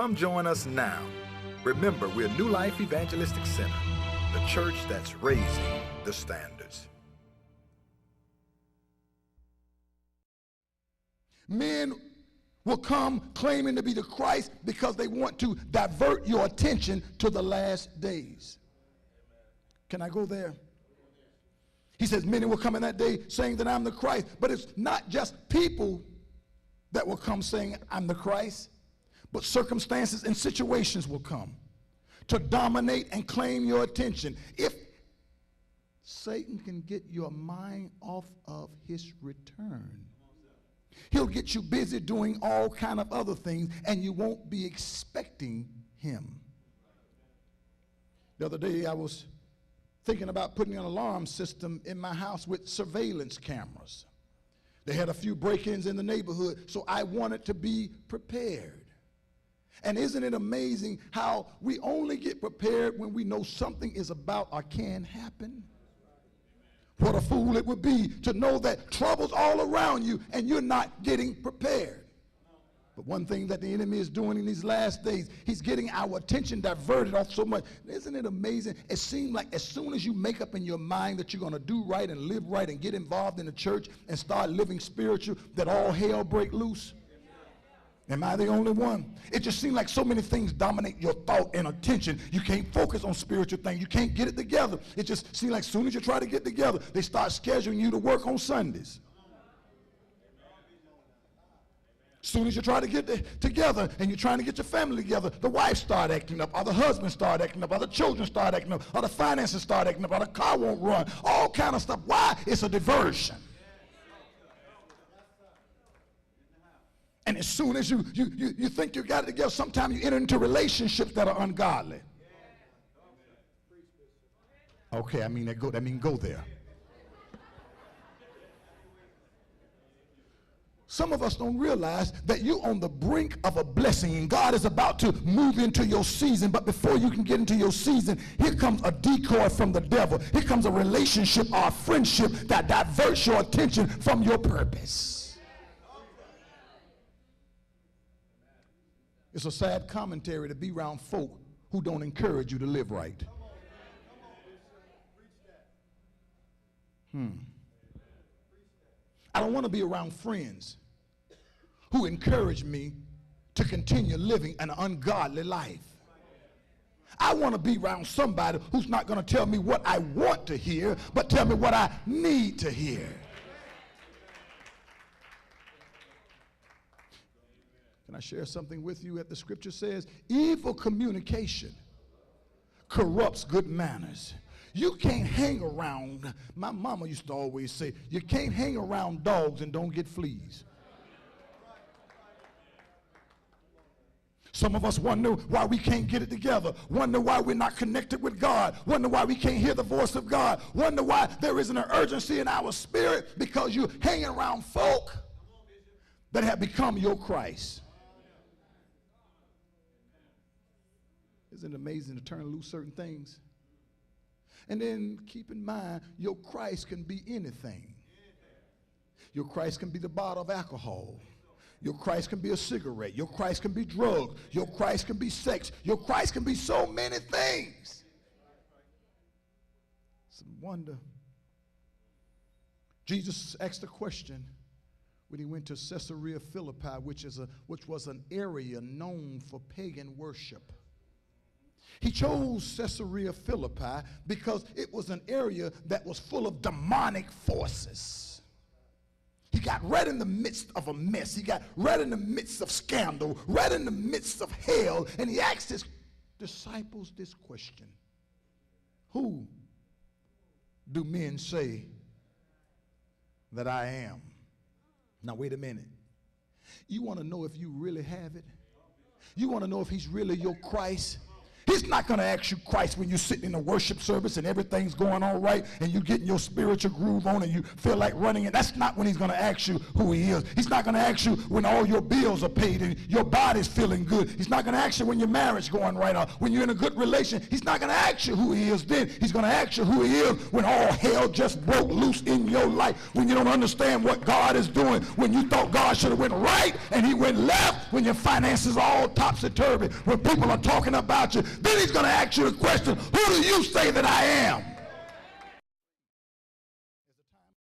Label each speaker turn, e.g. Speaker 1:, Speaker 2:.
Speaker 1: Come join us now. Remember, we're New Life Evangelistic Center, the church that's raising the standards.
Speaker 2: Men will come claiming to be the Christ because they want to divert your attention to the last days. Can I go there? He says, many will come in that day saying that I'm the Christ. But it's not just people that will come saying I'm the Christ, but circumstances and situations will come to dominate and claim your attention. If Satan can get your mind off of his return, he'll get you busy doing all kind of other things, and you won't be expecting him. The other day, I was thinking about putting an alarm system in my house with surveillance cameras. They had a few break-ins in the neighborhood, so I wanted to be prepared. And isn't it amazing how we only get prepared when we know something is about or can happen? What a fool it would be to know that trouble's all around you and you're not getting prepared. But one thing that the enemy is doing in these last days, he's getting our attention diverted off so much. Isn't it amazing? It seems like as soon as you make up in your mind that you're going to do right and live right and get involved in the church and start living spiritual, that all hell break loose. Am I the only one? It just seems like so many things dominate your thought and attention. You can't focus on spiritual things. You can't get it together. It just seems like as soon as you try to get together, they start scheduling you to work on Sundays. As soon as you try to get together and you're trying to get your family together, the wife start acting up, or the husband start acting up, or the children start acting up, or the finances start acting up, or the car won't run. All kind of stuff. Why? It's a diversion. And as soon as you think you got it together, sometimes you enter into relationships that are ungodly. Okay, I mean go there. Some of us don't realize that you're on the brink of a blessing and God is about to move into your season. But before you can get into your season, here comes a decoy from the devil. Here comes a relationship or a friendship that diverts your attention from your purpose. It's a sad commentary to be around folk who don't encourage you to live right. I don't want to be around friends who encourage me to continue living an ungodly life. I want to be around somebody who's not going to tell me what I want to hear, but tell me what I need to hear. Can I share something with you that the scripture says? Evil communication corrupts good manners. You can't hang around, my mama used to always say, you can't hang around dogs and don't get fleas. Some of us wonder why we can't get it together, wonder why we're not connected with God, wonder why we can't hear the voice of God, wonder why there isn't an urgency in our spirit, because you're hanging around folk that have become your Christ. Isn't it amazing to turn loose certain things? And then keep in mind, your Christ can be anything. Your Christ can be the bottle of alcohol. Your Christ can be a cigarette. Your Christ can be drugs. Your Christ can be sex. Your Christ can be so many things. Some wonder. Jesus asked a question when he went to Caesarea Philippi, which was an area known for pagan worship. He chose Caesarea Philippi because it was an area that was full of demonic forces. He got right in the midst of a mess. He got right in the midst of scandal, right in the midst of hell, and he asked his disciples this question: who do men say that I am? Now wait a minute. You want to know if you really have it? You want to know if he's really your Christ? He's not going to ask you Christ when you're sitting in a worship service and everything's going all right and you're getting your spiritual groove on and you feel like running. And that's not when he's going to ask you who he is. He's not going to ask you when all your bills are paid and your body's feeling good. He's not going to ask you when your marriage going right or when you're in a good relation. He's not going to ask you who he is then. He's going to ask you who he is when all hell just broke loose in your life, when you don't understand what God is doing, when you thought God should have went right and he went left, when your finances are all topsy-turvy, when people are talking about you. Then he's going to ask you the question, who do you say that I am?